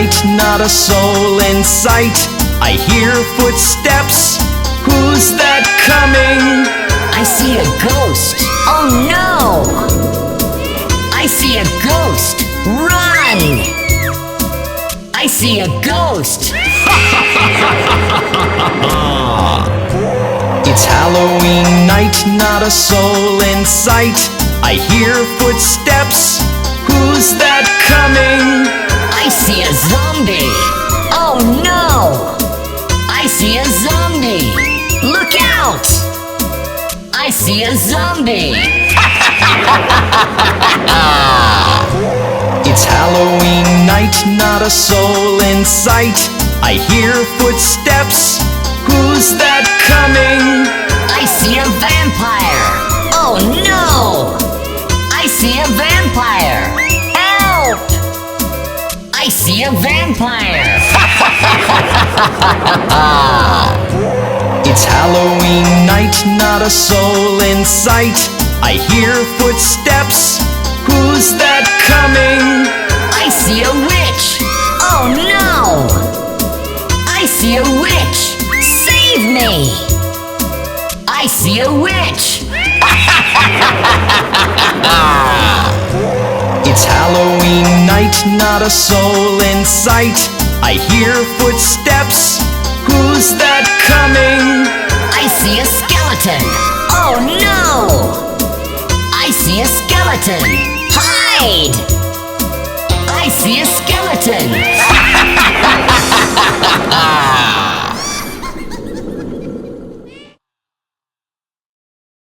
night, not a soul in sight. I hear footsteps. Who's that coming? I see a ghost. Oh no! I see a ghost. Run! I see a ghost. It's Halloween night, not a soul in sight. I hear footsteps. Who's that coming? I see a zombie. Oh no! I see a zombie. Look out! I see a zombie. It's Halloween night, not a soul in sight. I hear footsteps. Who's that coming? I see a vampire. Oh no! I see a vampire. Help! I see a vampire. It's Halloween night, not a soul in sight. I hear footsteps. Who's that coming? I see a witch. Oh no! I see a witch. Save me! I see a witch. It's Halloween night, not a soul in sight. I hear footsteps. Who's that coming? I see a skeleton. Oh no! I see a skeleton. Hide! I see a skeleton.